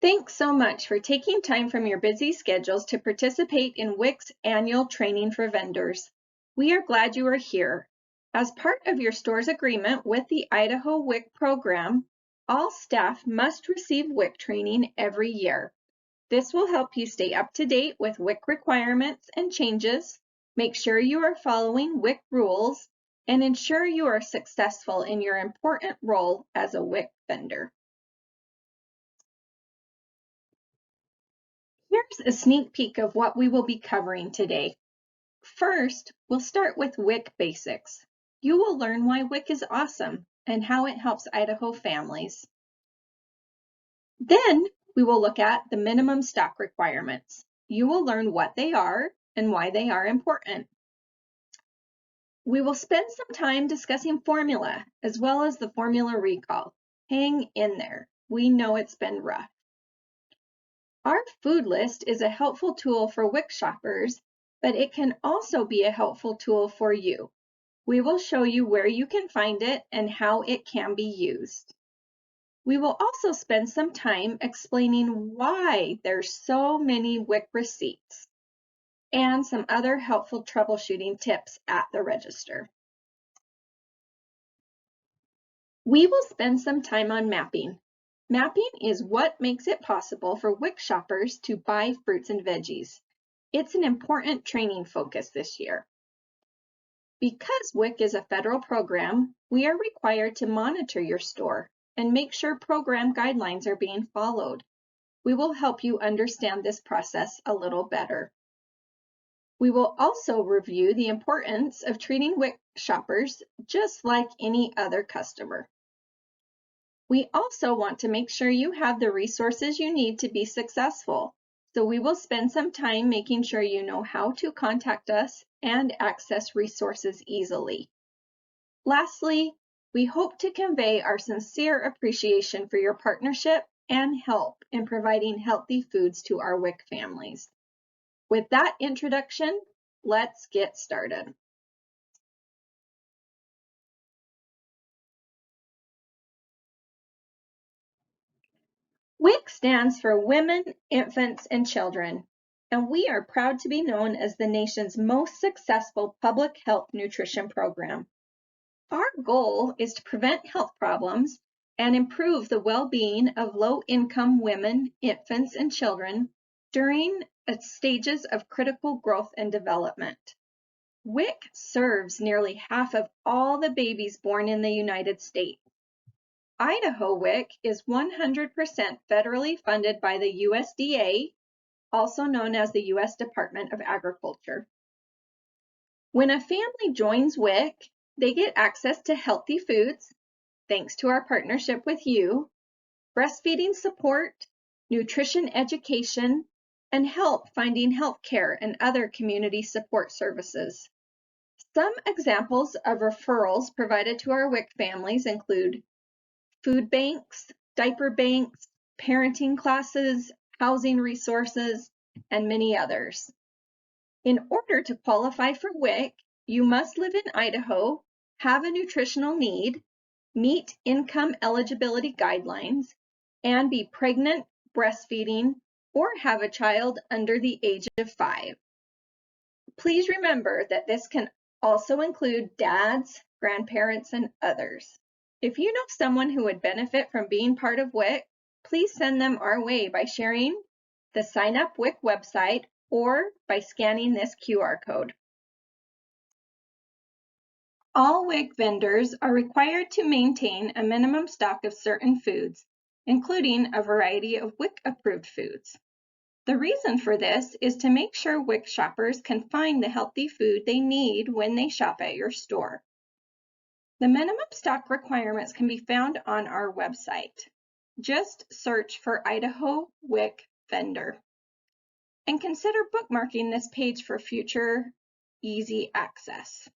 Thanks so much for taking time from your busy schedules to participate in WIC's annual training for vendors. We are glad you are here. As part of your store's agreement with the Idaho WIC program, all staff must receive WIC training every year. This will help you stay up to date with WIC requirements and changes, make sure you are following WIC rules, and ensure you are successful in your important role as a WIC vendor. Here's a sneak peek of what we will be covering today. First, we'll start with WIC basics. You will learn why WIC is awesome and how it helps Idaho families. Then, we will look at the minimum stock requirements. You will learn what they are and why they are important. We will spend some time discussing formula as well as the formula recall. Hang in there. We know it's been rough. Our food list is a helpful tool for WIC shoppers, but it can also be a helpful tool for you. We will show you where you can find it and how it can be used. We will also spend some time explaining why there's so many WIC receipts and some other helpful troubleshooting tips at the register. We will spend some time on mapping. Mapping is what makes it possible for WIC shoppers to buy fruits and veggies. It's an important training focus this year. Because WIC is a federal program, we are required to monitor your store and make sure program guidelines are being followed. We will help you understand this process a little better. We will also review the importance of treating WIC shoppers just like any other customer. We also want to make sure you have the resources you need to be successful, so we will spend some time making sure you know how to contact us and access resources easily. Lastly, we hope to convey our sincere appreciation for your partnership and help in providing healthy foods to our WIC families. With that introduction, let's get started. WIC stands for Women, Infants, and Children, and we are proud to be known as the nation's most successful public health nutrition program. Our goal is to prevent health problems and improve the well-being of low-income women, infants, and children during stages of critical growth and development. WIC serves nearly half of all the babies born in the United States. Idaho WIC is 100% federally funded by the USDA, also known as the U.S. Department of Agriculture. When a family joins WIC, they get access to healthy foods, thanks to our partnership with you, breastfeeding support, nutrition education, and help finding health care and other community support services. Some examples of referrals provided to our WIC families include food banks, diaper banks, parenting classes, housing resources, and many others. In order to qualify for WIC, you must live in Idaho, have a nutritional need, meet income eligibility guidelines, and be pregnant, breastfeeding, or have a child under the age of 5. Please remember that this can also include dads, grandparents, and others. If you know someone who would benefit from being part of WIC, please send them our way by sharing the Sign Up WIC website or by scanning this QR code. All WIC vendors are required to maintain a minimum stock of certain foods, including a variety of WIC-approved foods. The reason for this is to make sure WIC shoppers can find the healthy food they need when they shop at your store. The minimum stock requirements can be found on our website. Just search for Idaho WIC vendor. And consider bookmarking this page for future easy access.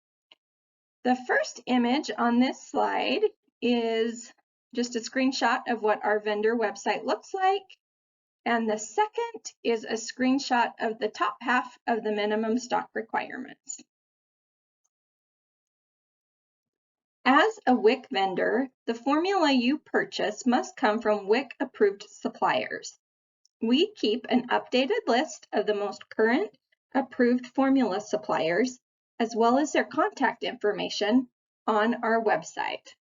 The first image on this slide is just a screenshot of what our vendor website looks like. And the second is a screenshot of the top half of the minimum stock requirements. As a WIC vendor, the formula you purchase must come from WIC-approved suppliers. We keep an updated list of the most current approved formula suppliers, as well as their contact information on our website.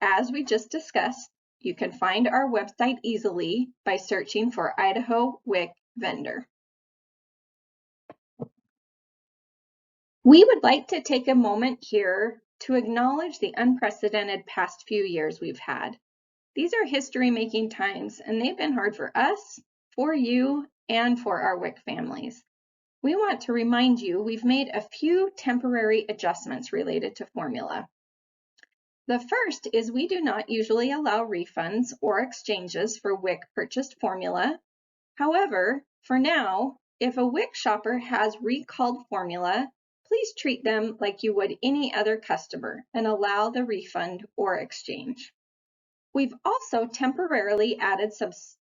As we just discussed, you can find our website easily by searching for Idaho WIC vendor. We would like to take a moment here to acknowledge the unprecedented past few years we've had. These are history-making times, and they've been hard for us, for you, and for our WIC families. We want to remind you we've made a few temporary adjustments related to formula. The first is we do not usually allow refunds or exchanges for WIC purchased formula. However, for now, if a WIC shopper has recalled formula, please treat them like you would any other customer and allow the refund or exchange. We've also temporarily added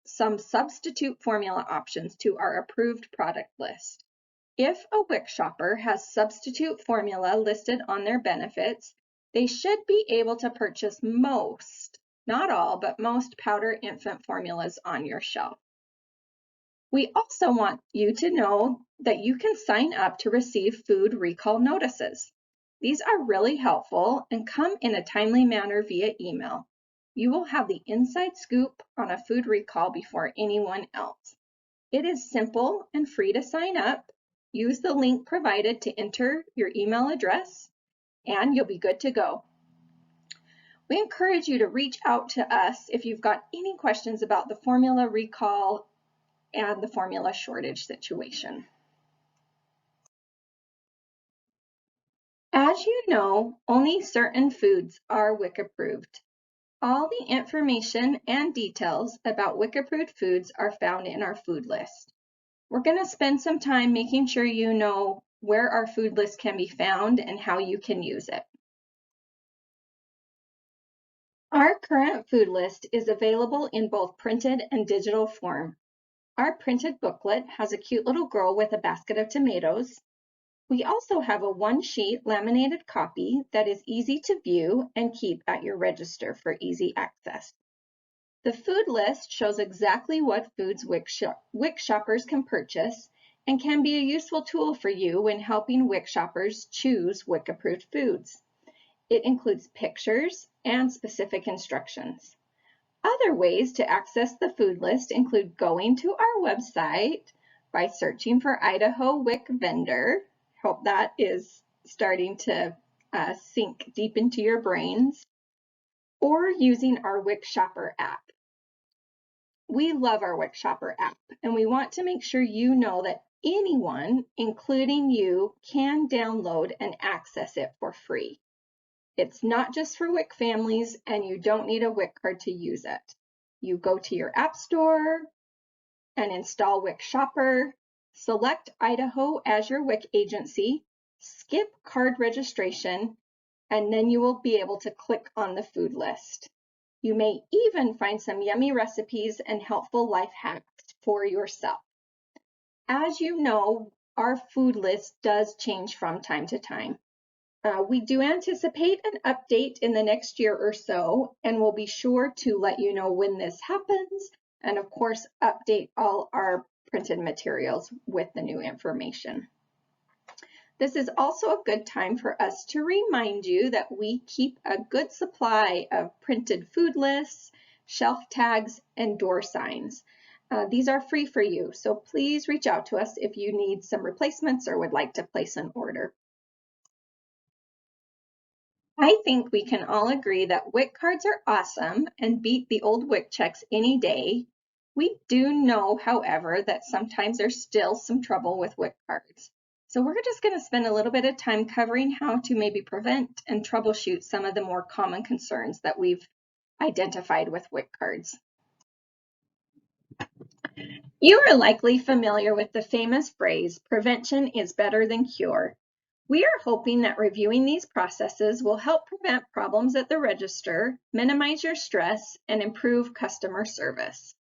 some substitute formula options to our approved product list. If a WIC shopper has substitute formula listed on their benefits, they should be able to purchase most, not all, but most powder infant formulas on your shelf. We also want you to know that you can sign up to receive food recall notices. These are really helpful and come in a timely manner via email. You will have the inside scoop on a food recall before anyone else. It is simple and free to sign up. Use the link provided to enter your email address, and you'll be good to go. We encourage you to reach out to us if you've got any questions about the formula recall and the formula shortage situation. As you know, only certain foods are WIC approved. All the information and details about WIC approved foods are found in our food list. We're going to spend some time making sure you know where our food list can be found and how you can use it. Our current food list is available in both printed and digital form. Our printed booklet has a cute little girl with a basket of tomatoes. We also have a one-sheet laminated copy that is easy to view and keep at your register for easy access. The food list shows exactly what foods WIC shoppers can purchase and can be a useful tool for you when helping WIC shoppers choose WIC-approved foods. It includes pictures and specific instructions. Other ways to access the food list include going to our website by searching for Idaho WIC vendor. Hope that is starting to sink deep into your brains, or using our WIC Shopper app. We love our WIC Shopper app, and we want to make sure you know that anyone, including you, can download and access it for free. It's not just for WIC families, and you don't need a WIC card to use it. You go to your app store and install WIC Shopper, select Idaho as your WIC agency, skip card registration, and then you will be able to click on the food list. You may even find some yummy recipes and helpful life hacks for yourself. As you know, our food list does change from time to time. We do anticipate an update in the next year or so, and we'll be sure to let you know when this happens, and of course, update all our printed materials with the new information. This is also a good time for us to remind you that we keep a good supply of printed food lists, shelf tags, and door signs. These are free for you, so please reach out to us if you need some replacements or would like to place an order. I think we can all agree that WIC cards are awesome and beat the old WIC checks any day. We do know, however, that sometimes there's still some trouble with WIC cards. So we're just going to spend a little bit of time covering how to maybe prevent and troubleshoot some of the more common concerns that we've identified with WIC cards. You are likely familiar with the famous phrase, prevention is better than cure. We are hoping that reviewing these processes will help prevent problems at the register, minimize your stress, and improve customer service.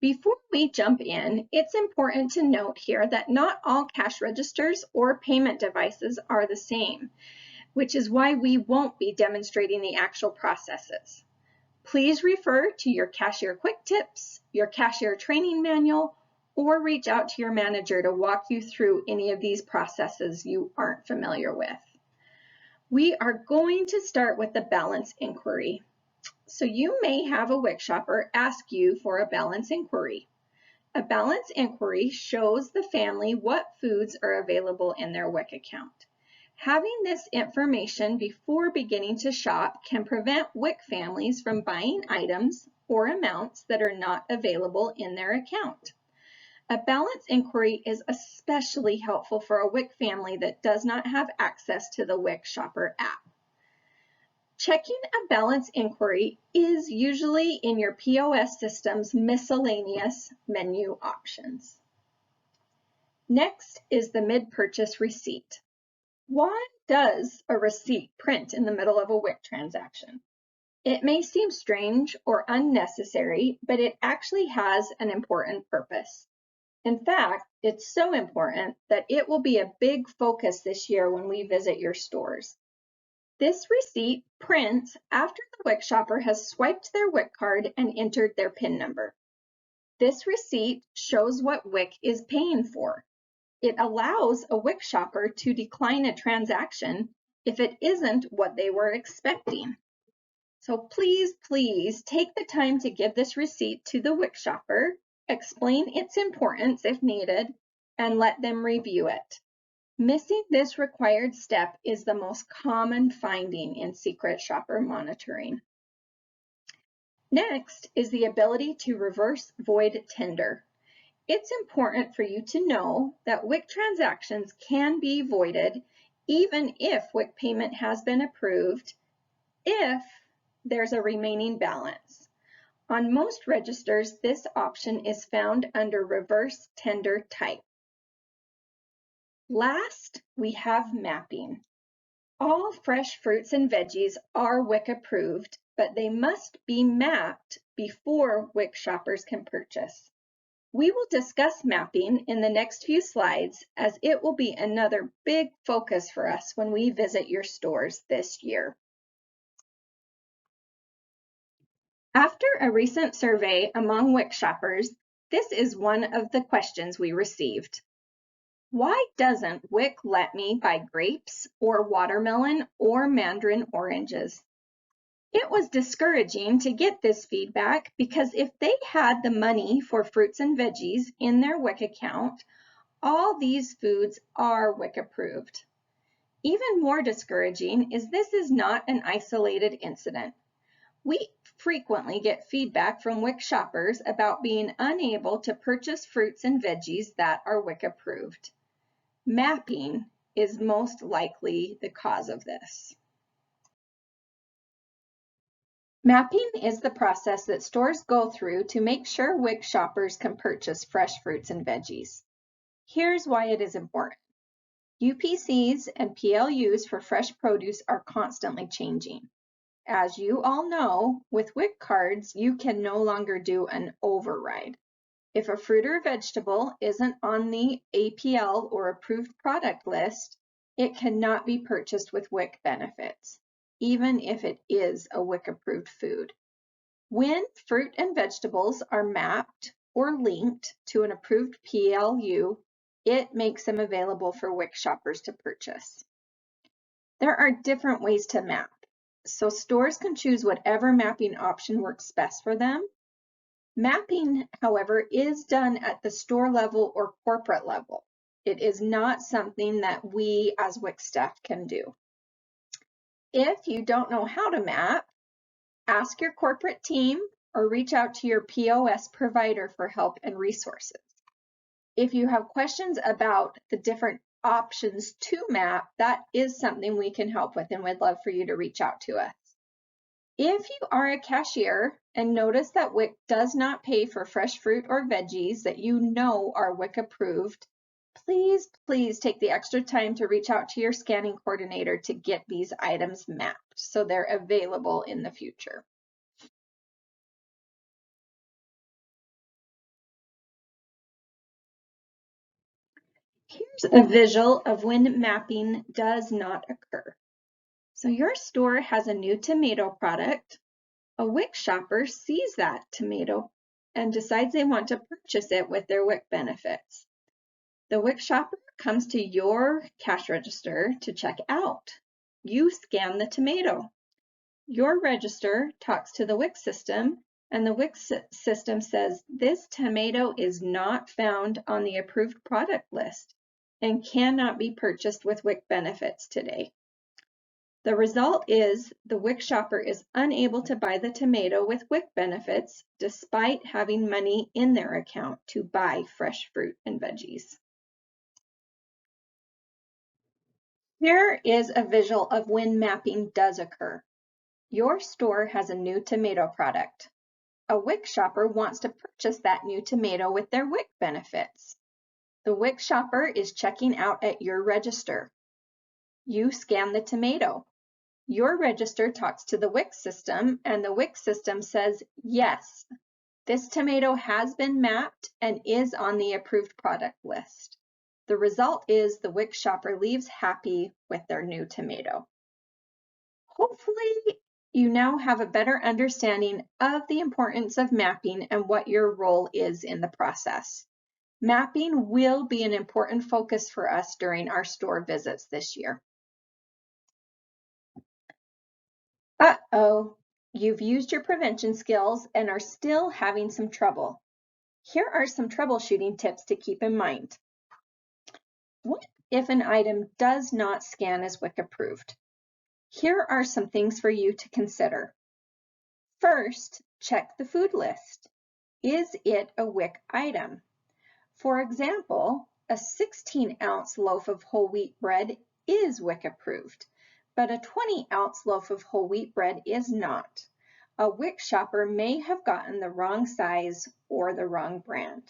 Before we jump in, it's important to note here that not all cash registers or payment devices are the same, which is why we won't be demonstrating the actual processes. Please refer to your cashier quick tips, your cashier training manual, or reach out to your manager to walk you through any of these processes you aren't familiar with. We are going to start with the balance inquiry. So you may have a WIC shopper ask you for a balance inquiry. A balance inquiry shows the family what foods are available in their WIC account. Having this information before beginning to shop can prevent WIC families from buying items or amounts that are not available in their account. A balance inquiry is especially helpful for a WIC family that does not have access to the WIC Shopper app. Checking a balance inquiry is usually in your POS system's miscellaneous menu options. Next is the mid-purchase receipt. Why does a receipt print in the middle of a WIC transaction? It may seem strange or unnecessary, but it actually has an important purpose. In fact, it's so important that it will be a big focus this year when we visit your stores. This receipt prints after the WIC shopper has swiped their WIC card and entered their PIN number. This receipt shows what WIC is paying for. It allows a WIC shopper to decline a transaction if it isn't what they were expecting. So please take the time to give this receipt to the WIC shopper, explain its importance if needed, and let them review it. Missing this required step is the most common finding in secret shopper monitoring. Next is the ability to reverse void tender. It's important for you to know that WIC transactions can be voided even if WIC payment has been approved if there's a remaining balance. On most registers, this option is found under reverse tender type. Last, we have mapping. All fresh fruits and veggies are WIC approved, but they must be mapped before WIC shoppers can purchase. We will discuss mapping in the next few slides as it will be another big focus for us when we visit your stores this year. After a recent survey among WIC shoppers, this is one of the questions we received. Why doesn't WIC let me buy grapes or watermelon or mandarin oranges? It was discouraging to get this feedback because if they had the money for fruits and veggies in their WIC account, all these foods are WIC approved. Even more discouraging is this is not an isolated incident. We frequently get feedback from WIC shoppers about being unable to purchase fruits and veggies that are WIC approved. Mapping is most likely the cause of this. Mapping is the process that stores go through to make sure WIC shoppers can purchase fresh fruits and veggies. Here's why it is important. UPCs and PLUs for fresh produce are constantly changing. As you all know, with WIC cards, you can no longer do an override. If a fruit or vegetable isn't on the APL or approved product list, it cannot be purchased with WIC benefits, even if it is a WIC approved food. When fruit and vegetables are mapped or linked to an approved PLU, it makes them available for WIC shoppers to purchase. There are different ways to map, so stores can choose whatever mapping option works best for them. Mapping, however, is done at the store level or corporate level. It is not something that we as WIC staff can do. If you don't know how to map, ask your corporate team or reach out to your POS provider for help and resources. If you have questions about the different options to map, that is something we can help with, and we'd love for you to reach out to us. If you are a cashier and notice that WIC does not pay for fresh fruit or veggies that you know are WIC approved, please take the extra time to reach out to your scanning coordinator to get these items mapped so they're available in the future. Here's a visual of when mapping does not occur. So your store has a new tomato product. A WIC shopper sees that tomato and decides they want to purchase it with their WIC benefits. The WIC shopper comes to your cash register to check out. You scan the tomato. Your register talks to the WIC system, and the WIC system says this tomato is not found on the approved product list and cannot be purchased with WIC benefits today. The result is the WIC shopper is unable to buy the tomato with WIC benefits despite having money in their account to buy fresh fruit and veggies. Here is a visual of when mapping does occur. Your store has a new tomato product. A WIC shopper wants to purchase that new tomato with their WIC benefits. The WIC shopper is checking out at your register. You scan the tomato. Your register talks to the WIC system, and the WIC system says, yes, this tomato has been mapped and is on the approved product list. The result is the WIC shopper leaves happy with their new tomato. Hopefully, you now have a better understanding of the importance of mapping and what your role is in the process. Mapping will be an important focus for us during our store visits this year. Uh-oh, you've used your prevention skills and are still having some trouble. Here are some troubleshooting tips to keep in mind. What if an item does not scan as WIC approved? Here are some things for you to consider. First, check the food list. Is it a WIC item? For example, a 16-ounce loaf of whole wheat bread is WIC approved, but a 20-ounce loaf of whole wheat bread is not. A WIC shopper may have gotten the wrong size or the wrong brand.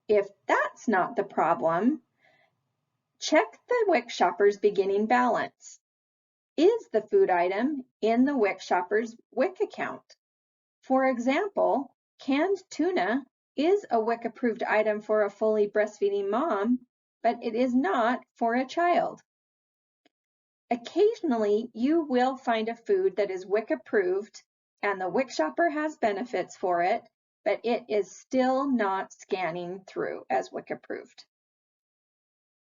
If that's not the problem, check the WIC shopper's beginning balance. Is the food item in the WIC shopper's WIC account? For example, canned tuna is a WIC approved item for a fully breastfeeding mom, but it is not for a child. Occasionally, you will find a food that is WIC approved and the WIC shopper has benefits for it, but it is still not scanning through as WIC approved.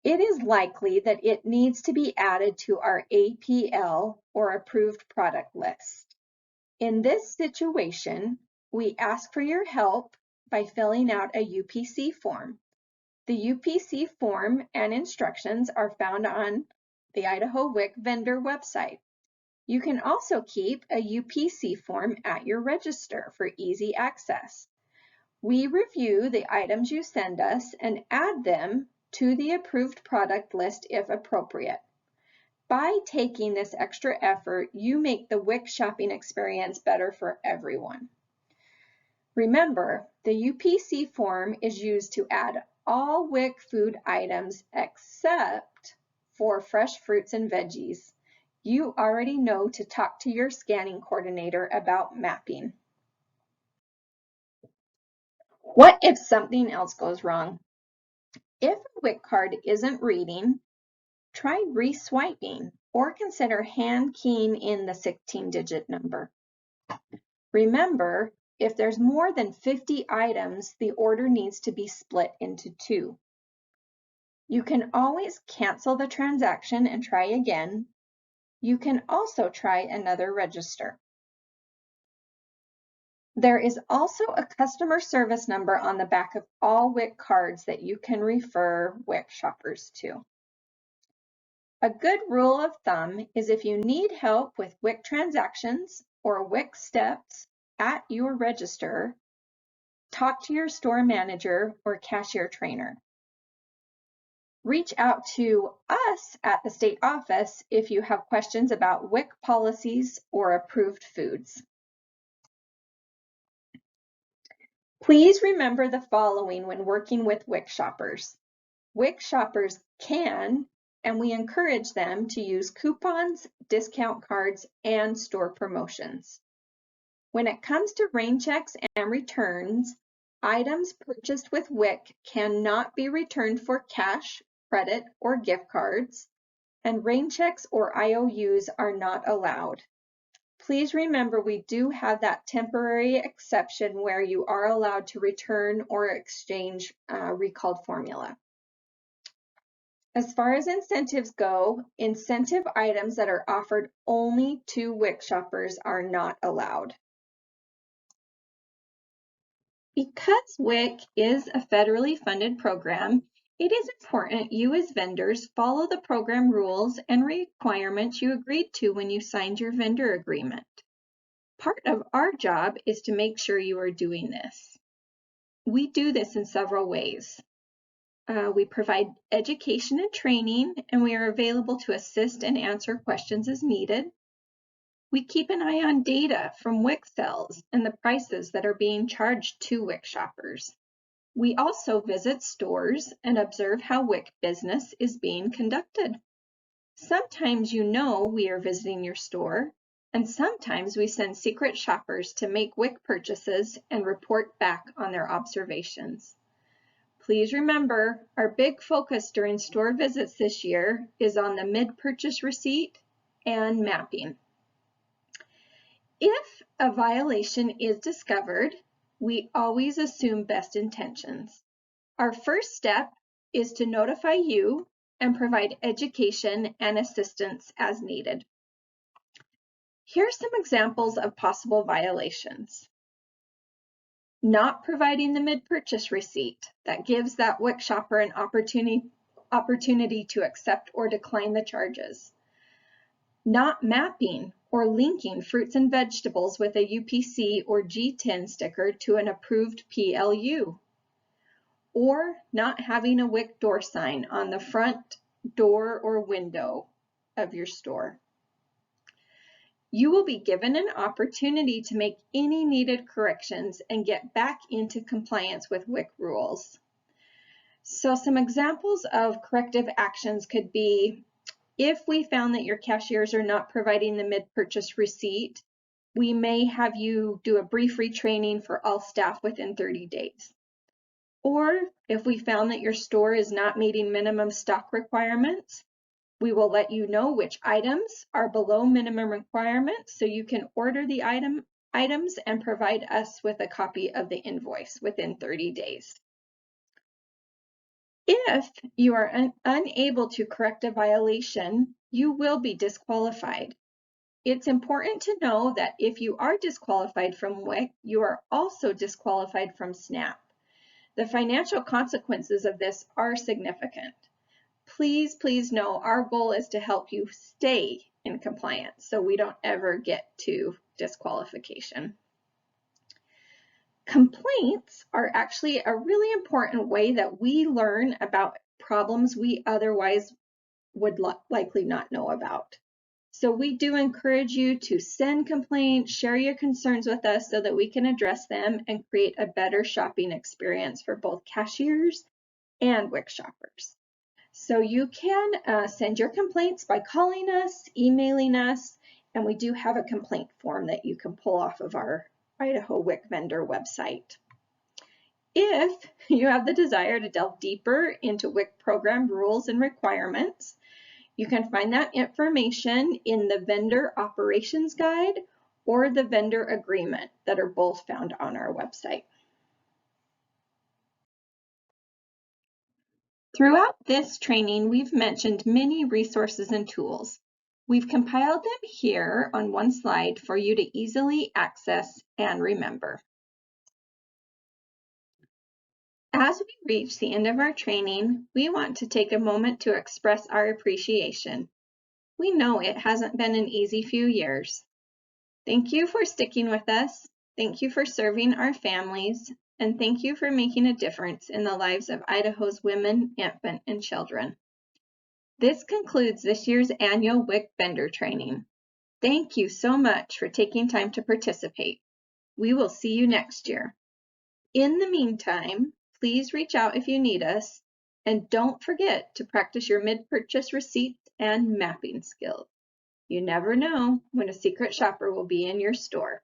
It is likely that it needs to be added to our APL or approved product list. In this situation, we ask for your help by filling out a UPC form. The UPC form and instructions are found on the Idaho WIC vendor website. You can also keep a UPC form at your register for easy access. We review the items you send us and add them to the approved product list if appropriate. By taking this extra effort, you make the WIC shopping experience better for everyone. Remember, the UPC form is used to add all WIC food items except for fresh fruits and veggies. You already know to talk to your scanning coordinator about mapping. What if something else goes wrong? If a WIC card isn't reading, try re-swiping or consider hand keying in the 16-digit number. Remember, if there's more than 50 items, the order needs to be split into 2. You can always cancel the transaction and try again. You can also try another register. There is also a customer service number on the back of all WIC cards that you can refer WIC shoppers to. A good rule of thumb is if you need help with WIC transactions or WIC steps at your register, talk to your store manager or cashier trainer. Reach out to us at the state office if you have questions about WIC policies or approved foods. Please remember the following when working with WIC shoppers. WIC shoppers can, and we encourage them to use coupons, discount cards, and store promotions. When it comes to rain checks and returns, items purchased with WIC cannot be returned for cash, credit, or gift cards, and rain checks or IOUs are not allowed. Please remember we do have that temporary exception where you are allowed to return or exchange recalled formula. As far as incentives go, incentive items that are offered only to WIC shoppers are not allowed. Because WIC is a federally funded program, it is important you as vendors follow the program rules and requirements you agreed to when you signed your vendor agreement. Part of our job is to make sure you are doing this. We do this in several ways. We provide education and training, and we are available to assist and answer questions as needed. We keep an eye on data from WIC sales and the prices that are being charged to WIC shoppers. We also visit stores and observe how WIC business is being conducted. Sometimes you know we are visiting your store, and sometimes we send secret shoppers to make WIC purchases and report back on their observations. Please remember, our big focus during store visits this year is on the mid-purchase receipt and mapping. If a violation is discovered, we always assume best intentions. Our first step is to notify you and provide education and assistance as needed. Here are some examples of possible violations. Not providing the mid-purchase receipt that gives that WIC shopper an opportunity to accept or decline the charges. Not mapping or linking fruits and vegetables with a UPC or G10 sticker to an approved PLU. Or not having a WIC door sign on the front door or window of your store. You will be given an opportunity to make any needed corrections and get back into compliance with WIC rules. So some examples of corrective actions could be, if we found that your cashiers are not providing the mid-purchase receipt, we may have you do a brief retraining for all staff within 30 days. Or if we found that your store is not meeting minimum stock requirements, we will let you know which items are below minimum requirements so you can order the items and provide us with a copy of the invoice within 30 days. If you are unable to correct a violation, you will be disqualified. It's important to know that if you are disqualified from WIC, you are also disqualified from SNAP. The financial consequences of this are significant. Please know our goal is to help you stay in compliance so we don't ever get to disqualification. Complaints are actually a really important way that we learn about problems we otherwise would likely not know about. So we do encourage you to send complaints, share your concerns with us so that we can address them and create a better shopping experience for both cashiers and WIC shoppers. So you can send your complaints by calling us, emailing us, and we do have a complaint form that you can pull off of our Idaho WIC vendor website. If you have the desire to delve deeper into WIC program rules and requirements, you can find that information in the Vendor Operations Guide or the Vendor Agreement that are both found on our website. Throughout this training, we've mentioned many resources and tools. We've compiled them here on one slide for you to easily access and remember. As we reach the end of our training, we want to take a moment to express our appreciation. We know it hasn't been an easy few years. Thank you for sticking with us. Thank you for serving our families. And thank you for making a difference in the lives of Idaho's women, infant, and children. This concludes this year's annual WIC vendor training. Thank you so much for taking time to participate. We will see you next year. In the meantime, please reach out if you need us, and don't forget to practice your mid-purchase receipts and mapping skills. You never know when a secret shopper will be in your store.